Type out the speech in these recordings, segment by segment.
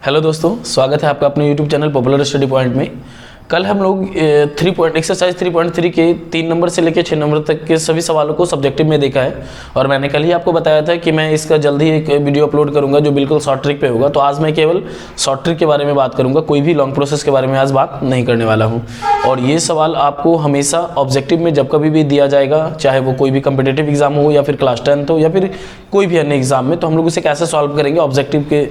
Hello दोस्तों, स्वागत है आपका अपने YouTube channel popular study point में। कल हम लोग एक्सरसाइज 3.3 के 3 नंबर से लेकर 6 नंबर तक के सभी सवालों को सब्जेक्टिव में देखा है और मैंने कल ही आपको बताया था कि मैं इसका जल्द ही एक वीडियो अपलोड करूंगा जो बिल्कुल शॉर्ट ट्रिक पे होगा। तो आज मैं केवल शॉर्ट ट्रिक के बारे में बात करूंगा, कोई भी लॉन्ग प्रोसेस के बारे में आज बात नहीं करने वाला हूँ। और ये सवाल आपको हमेशा ऑब्जेक्टिव में जब कभी भी दिया जाएगा, चाहे वो कोई भी कम्पिटेटिव एग्जाम हो या फिर क्लास 10 हो या फिर कोई भी अन्य एग्जाम में, तो हम लोग इसे कैसे सॉल्व करेंगे ऑब्जेक्टिव के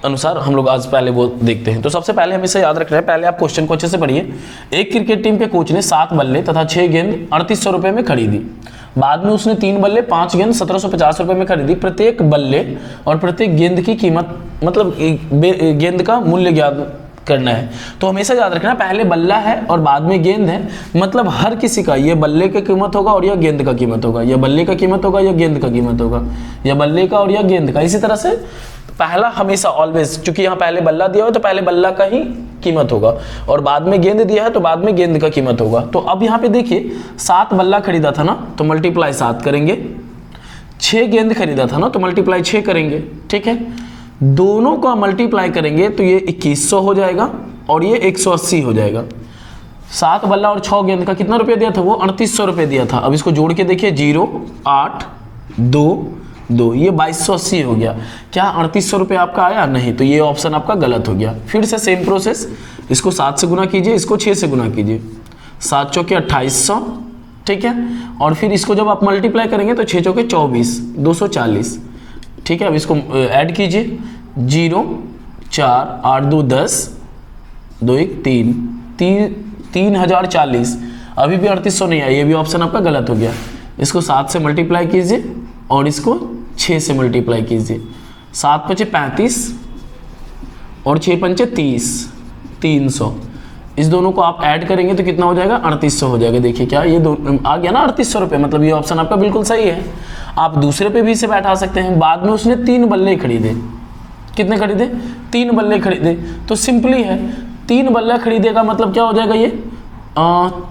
अनुसार हम लोग आज पहले वो देखते हैं। तो सबसे पहले हमें याद रखना है, पहले आप क्वेश्चन को अच्छे से पढ़िए। एक क्रिकेट टीम के कोच ने 7 बल्ले तथा 6 गेंद 3800 रुपए में खरीदी। बाद में उसने 3 बल्ले 5 गेंद 1750 रुपए में खरीदी। प्रत्येक बल्ले और प्रत्येक गेंद की कीमत मतलब गेंद का मूल्य ज्ञात करना है। तो हमेशा याद रखना, पहले बल्ला है और बाद में गेंद है, मतलब हर किसी का ये बल्ले का कीमत होगा और यह गेंद का कीमत होगा, यह बल्ले का कीमत होगा, यह गेंद का कीमत होगा, यह बल्ले का और यह गेंद का। इसी तरह से पहला हमेशा ऑलवेज, क्योंकि यहाँ पहले बल्ला दिया हो तो पहले बल्ला का ही कीमत होगा और बाद में गेंद दिया है तो बाद में गेंद का कीमत होगा। तो अब यहाँ पे देखिए 7 बल्ला खरीदा था ना, तो मल्टीप्लाई 7 करेंगे। 6 गेंद खरीदा था ना, तो मल्टीप्लाई 6 करेंगे। ठीक है, दोनों का मल्टीप्लाई करेंगे तो ये 2100 हो जाएगा और ये 180 हो जाएगा। 7 बल्ला और 6 गेंद का कितना रुपया दिया था? वो 3800 रुपये दिया था। अब इसको जोड़ के देखिए, 0 8 2 2, ये 2280 हो गया। क्या 3800 रुपये आपका आया? नहीं, तो ये ऑप्शन आपका गलत हो गया। फिर से सेम प्रोसेस, इसको 7 से गुना कीजिए, इसको 6 से गुना कीजिए। 7 चौके 2800, ठीक है। और फिर इसको जब आप मल्टीप्लाई करेंगे तो 6 चौके 24, 240, ठीक है। अब इसको ऐड कीजिए, 0 4 8 2 10 2 1 3 3040। अभी भी 3800 नहीं आया, ये भी ऑप्शन आपका गलत हो गया। इसको 7 से मल्टीप्लाई कीजिए और इसको 6 से मल्टीप्लाई कीजिए। 7 पचे 35 और 6 पंचे 30, 300। इस दोनों को आप ऐड करेंगे तो कितना हो जाएगा? 3800 हो जाएगा। देखिए क्या ये दो आ गया ना, 3800 रुपये, मतलब ये ऑप्शन आपका बिल्कुल सही है। आप दूसरे पे भी इसे बैठा सकते हैं। बाद में उसने 3 बल्ले खरीदे। कितने खरीदे? 3 बल्ले खरीदे। तो सिंपली है, 3 बल्ला खरीदेगा मतलब क्या हो जाएगा? ये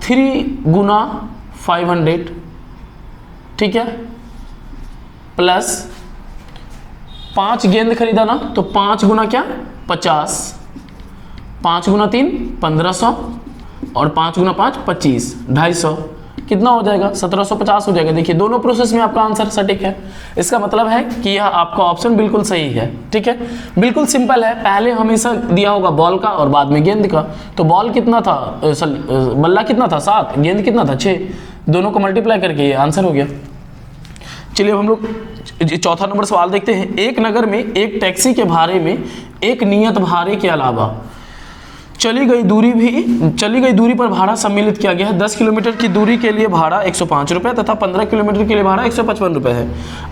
3 गुना 500, ठीक है, प्लस 5 गेंद खरीदा ना, तो 5 गुना क्या? 50, 5 गुना 3 1500 और 5 गुना 5 25, 250। कितना हो जाएगा? 1750 हो जाएगा। देखिए दोनों प्रोसेस में आपका आंसर सटीक है। इसका मतलब है कि यह आपका ऑप्शन बिल्कुल सही है। ठीक है, बिल्कुल सिंपल है। पहले हमेशा दिया होगा बॉल का और बाद में गेंद का। तो बॉल कितना था, बल्ला कितना था? 7, गेंद कितना था? 6। दोनों को मल्टीप्लाई करके ये आंसर हो गया। चलिए अब हम लोग चौथा नंबर सवाल देखते हैं। एक नगर में एक टैक्सी के भाड़े में एक नियत भाड़े के अलावा चली गई दूरी पर भाड़ा सम्मिलित किया गया है। 10 किलोमीटर की दूरी के लिए भाड़ा 105 रुपये तथा 15 किलोमीटर के लिए भाड़ा 155 रुपये है।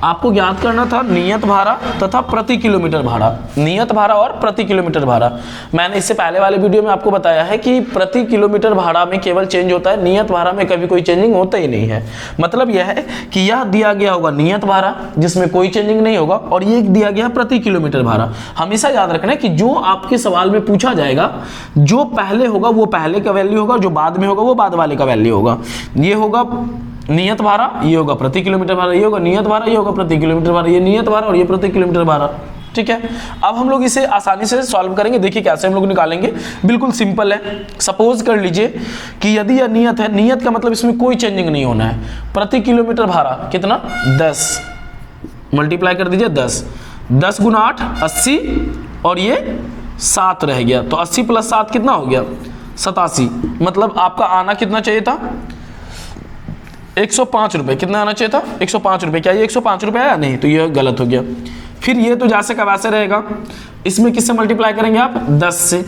आपको ज्ञात करना था नियत भाड़ा तथा प्रति किलोमीटर भाड़ा। नियत भाड़ा और प्रति किलोमीटर भाड़ा, मैंने इससे पहले वाले वीडियो में आपको बताया है कि प्रति किलोमीटर भाड़ा में केवल चेंज होता है, नियत भाड़ा में कभी कोई चेंजिंग होता ही नहीं है। मतलब यह है कि यह दिया गया होगा नियत भाड़ा जिसमें कोई चेंजिंग नहीं होगा और ये दिया गया प्रति किलोमीटर भाड़ा। हमेशा याद रखना है कि जो आपके सवाल में पूछा जाएगा, जो पहले होगा वो पहले का वैल्यू होगा, जो बाद में होगा वो बाद वाले का वैल्यू होगा। ये होगा नियत भाड़ा, ये होगा प्रति किलोमीटर भाड़ा, ये होगा नियत भाड़ा, ये होगा प्रति किलोमीटर भाड़ा, ये नियत भाड़ा और ये प्रति किलोमीटर भाड़ा। ठीक है, अब हम लोग इसे आसानी से सॉल्व करेंगे। देखिए कैसे हम लोग निकालेंगे, बिल्कुल सिंपल है। सपोज कर लीजिए कि यदि यह नियत है, नियत का मतलब इसमें कोई चेंजिंग नहीं होना है। प्रति किलोमीटर भाड़ा कितना? 10, मल्टीप्लाई कर दीजिए 10, 10 गुना 8 80 और ये 7 रह गया। तो 80 प्लस 7 कितना हो गया? 87। मतलब आपका आना कितना चाहिए था? 105 रुपये। कितना आना चाहिए था? 105 रुपये। क्या ये 105 रुपये आया? नहीं, तो ये गलत हो गया। फिर ये तो जैसे का वैसे रहेगा। इसमें किससे मल्टीप्लाई करेंगे आप? 10 से।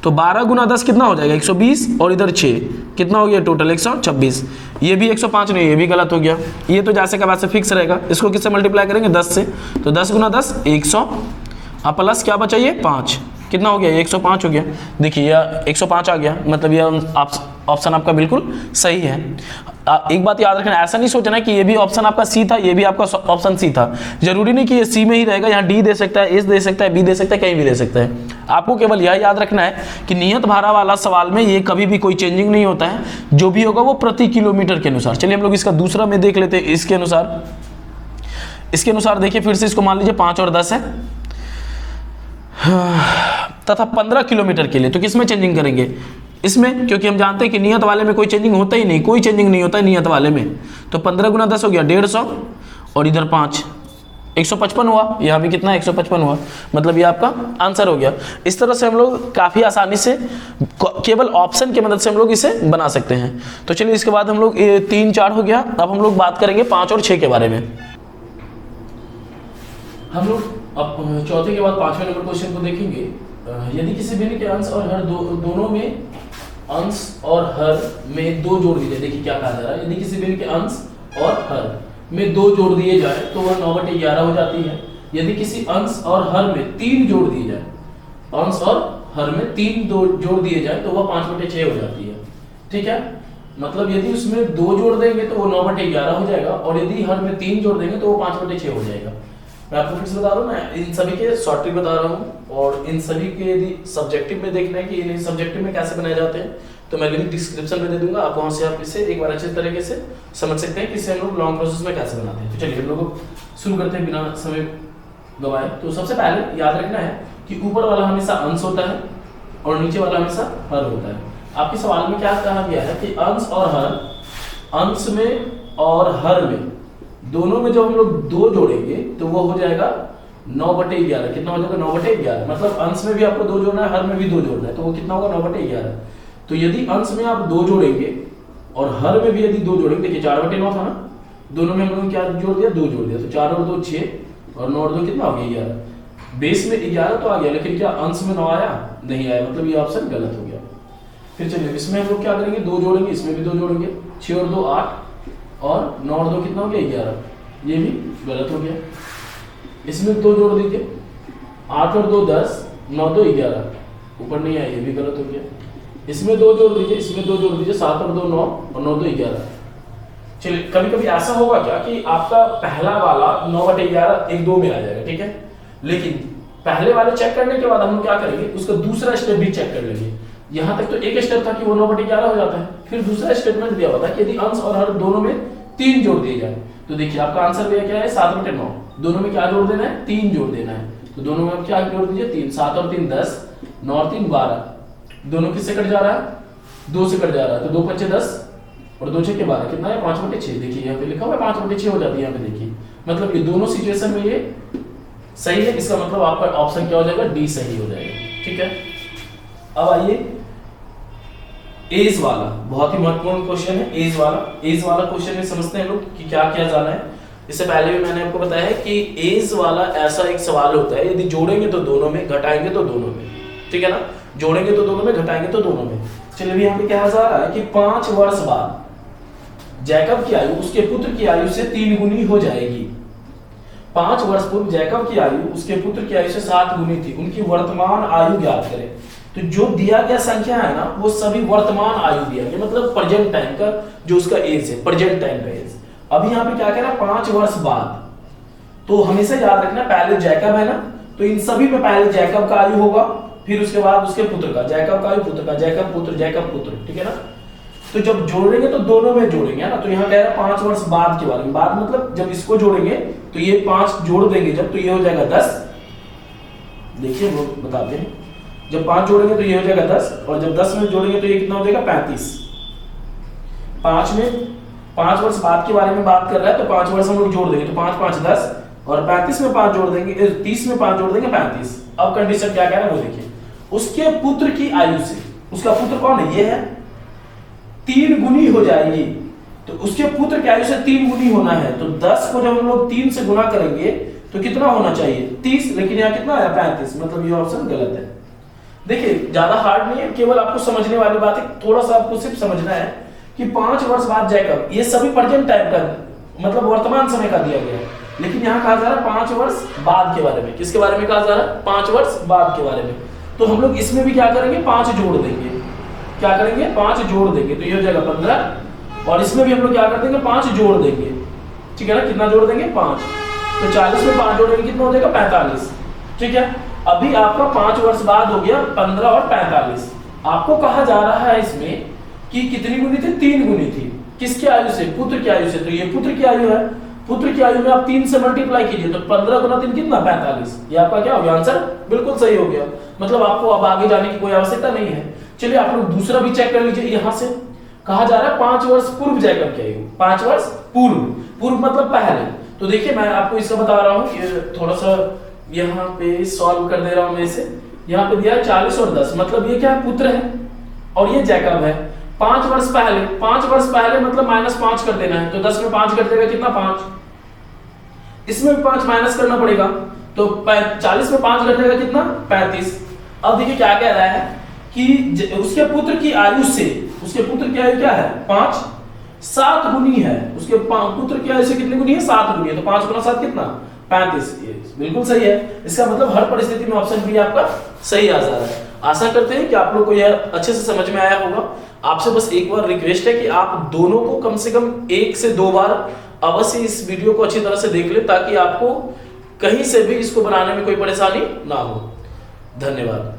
तो 12 गुना 10 कितना हो जाएगा? 120 और इधर 6 कितना हो गया टोटल? 126। ये भी 105 नहीं, ये भी गलत हो गया। ये तो जैसे का वैसे फिक्स रहेगा। इसको किससे मल्टीप्लाई करेंगे? 10 से। तो 10 गुना 10 100, अब प्लस क्या बचा? ये 5, कितना हो गया? 105 हो गया। देखिए यह 105 आ गया, मतलब यह ऑप्शन आपका बिल्कुल सही है। एक बात याद रखना, ऐसा नहीं सोचना कि ये भी ऑप्शन आपका सी था, ये भी आपका ऑप्शन सी था। जरूरी नहीं कि ये सी में ही रहेगा, यहाँ डी दे सकता है, एस दे सकता है, बी दे सकता है, कहीं भी दे सकता है। आपको केवल यह याद रखना है कि नियत भाड़ा वाला सवाल में ये कभी भी कोई चेंजिंग नहीं होता है, जो भी होगा वो प्रति किलोमीटर के अनुसार। चलिए हम लोग इसका दूसरा में देख लेते हैं। इसके अनुसार देखिए, फिर से इसको मान लीजिए 5 और 10 है। तथा 15 किलोमीटर के लिए, तो किस में चेंजिंग करेंगे? इसमें, क्योंकि हम जानते हैं कि नियत वाले में कोई चेंजिंग होता ही नहीं, कोई चेंजिंग नहीं होता है नियत वाले में। तो 15 गुना 10 हो गया 150 और इधर 5, 155 हुआ। यहाँ भी कितना 155 हुआ, मतलब ये आपका आंसर हो गया। इस तरह से हम लोग काफ़ी आसानी से केवल ऑप्शन की मदद से हम लोग इसे बना सकते हैं। तो चलिए इसके बाद हम लोग 3 4 हो गया। अब हम लोग बात करेंगे 5 और 6 के बारे में। हम लोग अब चौथे के बाद 5वें नंबर क्वेश्चन को देखेंगे। यदि किसी भिन्न के अंश और हर दोनों में अंश और हर में 2 जोड़ दिए जाए, देखिए क्या कहा जा रहा है, यदि किसी भिन्न के अंश और हर में 2 जोड़ दिए जाए तो वह 9/11 हो जाती है। यदि किसी अंश और हर में 3 जोड़ दिए जाए, अंश और हर में 3 जोड़ दिए जाए तो वह 5/6 हो जाती है। ठीक है, मतलब यदि उसमें 2 जोड़ देंगे तो वो 9/11 हो जाएगा, और यदि हर में 3 जोड़ देंगे तो वो 5/6 हो जाएगा। मैं आपको फिर से बता रहा हूँ, मैं इन सभी के शॉर्ट ट्रिक बता रहा हूँ, और इन सभी के यदि सब्जेक्टिव में देखना है कि इन सब्जेक्टिव में कैसे बनाए जाते हैं तो मैं लिंक डिस्क्रिप्शन में दे दूंगा, आप वहां से आप इसे एक बार अच्छे तरीके से समझ सकते हैं कि इसे हम लोग लॉन्ग प्रोसेस में कैसे बनाते हैं। तो चलिए हम लोग शुरू करते हैं बिना समय गवाए। तो सबसे पहले याद रखना है कि ऊपर वाला हमेशा अंश होता है और नीचे वाला हमेशा हर होता है। आपके सवाल में क्या कहा गया है कि अंश और हर, अंश में और हर में दोनों में जब हम लोग 2 जोड़ेंगे तो वो हो जाएगा 9/11। कितना हो जाएगा? 9/11। मतलब अंश में भी आपको 2 जोड़ना है, हर में भी 2 जोड़ना है, तो वो कितना होगा? 9/11। तो यदि अंश में आप 2 जोड़ेंगे और हर में भी यदि 2 जोड़ेंगे, देखिए 4/9 था ना, दोनों में हम लोगों ने क्या जोड़ दिया? 2 जोड़ दिया, तो 4 और 2 6 और 9 और 2 कितना हो गया? 11। बेस में 11 तो आ गया, लेकिन क्या अंश में 9 आया? नहीं आया, मतलब ये ऑप्शन गलत हो गया। फिर चलिए इसमें हम लोग क्या करेंगे? 2 जोड़ेंगे, इसमें भी 2 जोड़ेंगे, 6 और 2 8 और 9 और 2 कितना हो गया? 11। ये भी गलत हो गया। इसमें 2 जोड़ दीजिए, 8 और 2 10, 9 2 11, ऊपर नहीं आया, ये भी गलत हो गया। इसमें 2 जोड़ दीजिए, इसमें 2 जोड़ दीजिए, 7 और 2 9 और 9 2 11। चलिए कभी कभी ऐसा होगा क्या कि आपका पहला वाला 9/11 एक 2 में आ जाएगा, ठीक है, लेकिन पहले वाले चेक करने के बाद हम लोग क्या करेंगे? उसका दूसरा स्टेप भी चेक कर लेंगे। यहाँ तक तो एक स्टेप था कि वो 9/11 हो जाता है, फिर दूसरा स्टेटमेंट दिया हुआ था कि यदि अंश और हर दोनों में 3 जोड़ दिए जाए, तो देखिए आपका आंसर भैया क्या है? 7/9। दोनों में क्या जोड़ देना है? 3 जोड़ देना है। तो दोनों में आप क्या जोड़ दीजिए? 3, 7 और 3 10, 9 और 3 12। दोनों किससे कट जा रहा है? 2 से कट जा रहा है, तो 2 5 10 और 2 6 12 कितना है? 5/6। देखिए यहाँ पे लिखा हुआ है 5/6 हो जाती है, यहाँ पे देखिए, मतलब ये दोनों सिचुएशन में ये सही है। इसका मतलब आपका ऑप्शन क्या हो जाएगा? डी सही हो जाएगा। ठीक है, अब आइए एज वाला, बहुत ही महत्वपूर्ण क्वेश्चन है एज वाला। एज वाला क्वेश्चन में समझते हैं लोग कि क्या क्या जाना है। इससे पहले भी मैंने आपको बताया है कि एज वाला ऐसा एक सवाल होता है, यदि जोड़ेंगे तो दोनों में, घटाएंगे तो दोनों में, ठीक है ना, जोड़ेंगे तो दोनों में, घटाएंगे तो दोनों में। चलिए यहाँ पे क्या जा रहा है कि 5 वर्ष बाद जैकब की आयु उसके पुत्र की आयु से 3 गुनी हो जाएगी। 5 वर्ष पूर्व जैकब की आयु उसके पुत्र की आयु से 7 गुनी थी, उनकी वर्तमान आयु ज्ञात करें। तो जो दिया गया संख्या है ना, वो सभी वर्तमान आयु दिया गया, मतलब प्रेजेंट टाइम का जो उसका एज है, प्रेजेंट टाइम का एज। अभी यहाँ पे क्या कह रहा है? 5 वर्ष बाद। तो हमेशा याद रखना पहले जैकब है ना, तो इन सभी में पहले जैकब का आयु होगा, फिर उसके बाद उसके पुत्र का, जैकब का आयु, पुत्र का, जैकब पुत्र, ठीक है ना। तो जब जोड़ेंगे तो दोनों में जोड़ेंगे, है ना। तो यहाँ कह रहा है 5 वर्ष बाद के बारे में। बाद मतलब जब इसको जोड़ेंगे तो ये 5 जोड़ देंगे जब, तो ये हो जाएगा 10। देखिए वो बताते हैं, जब 5 जोड़ेंगे तो ये हो जाएगा 10, और जब 10 में जोड़ेंगे तो ये कितना हो जाएगा? 35। 5 वर्ष बाद के बारे में बात कर रहा है, तो 5 वर्ष हम लोग जोड़ देंगे, तो 5 5 10, और 35 में 5 जोड़ देंगे, 30 में 5 जोड़ देंगे, 35। अब कंडीशन क्या कह रहा है वो देखिए, उसके पुत्र की आयु से, उसका पुत्र कौन है? ये है, 3 गुनी हो जाएगी। तो उसके पुत्र की आयु से 3 गुनी होना है, तो 10 को जब हम लोग 3 से गुना करेंगे तो कितना होना चाहिए? 30, लेकिन यहाँ कितना आया? 35, मतलब ये ऑप्शन गलत है। देखिए ज्यादा हार्ड नहीं है, केवल आपको समझने वाली बात है, थोड़ा सा आपको सिर्फ समझना है कि 5 वर्ष बाद जैकब, ये सभी प्रेजेंट टाइम का, मतलब वर्तमान समय का दिया गया है, लेकिन यहाँ कहा जा रहा है 5 वर्ष बाद के बारे में। किसके बारे में कहा जा रहा है? 5 वर्ष बाद के बारे में। तो हम लोग इसमें भी क्या करेंगे? 5 जोड़ देंगे। क्या करेंगे? 5 जोड़ देंगे, तो ये हो जाएगा 15, और इसमें भी हम लोग क्या कर देंगे? 5 जोड़ देंगे, ठीक है ना। कितना जोड़ देंगे? 5। तो 40 में 5 जोड़ेंगे, कितना हो जाएगा? 45, ठीक है। अभी आपका 5 वर्ष बाद हो गया 15 और 45। आपको कहा जा रहा है इसमें कि कितनी गुनी थी? 3 गुनी थी। किसकी आयु से? पुत्र की आयु से। तो ये पुत्र की आयु है, पुत्र की आयु में आप 3 से मल्टीप्लाई कीजिए तो 15 गुना 3 कितना 45। ये आपका क्या हो गया आंसर, बिल्कुल सही हो गया। मतलब आपको अब आगे जाने की कोई आवश्यकता नहीं है। चलिए आप लोग दूसरा भी चेक कर लीजिए। यहां से कहा जा रहा है 5 वर्ष पूर्व जैकब की आयु, 5 वर्ष पूर्व, पूर्व मतलब पहले। तो देखिए मैं आपको इसका बता रहा हूँ कि थोड़ा सा यहाँ पे सॉल्व कर दे रहा हूं मैं इसे। यहाँ पे दिया है 40 और 10, मतलब ये क्या है, पुत्र है और ये जैकब है। 5 वर्ष पहले, 5 वर्ष पहले मतलब -5 कर देना है। तो 10 में 5 कर देगा कितना 5, इसमें भी 5 माइनस करना पड़ेगा। तो 40 में 5 कर देगा कितना 35। अब देखिए क्या कह रहा है कि उसके पुत्र की आयु से, उसके पुत्र की आयु क्या है 5, 7 गुनी है। उसके पुत्र की आयु से कितनी गुनी है 7 गुनी है। तो 5 गुना 7 कितना 35। बिल्कुल सही है। इसका मतलब हर परिस्थिति में ऑप्शन बी आपका सही आ जा रहा है। आशा करते हैं कि आप लोग को यह अच्छे से समझ में आया होगा। आपसे बस एक बार रिक्वेस्ट है कि आप दोनों को कम से कम 1 से 2 बार अवश्य इस वीडियो को अच्छी तरह से देख ले, ताकि आपको कहीं से भी इसको बनाने में कोई परेशानी ना हो। धन्यवाद।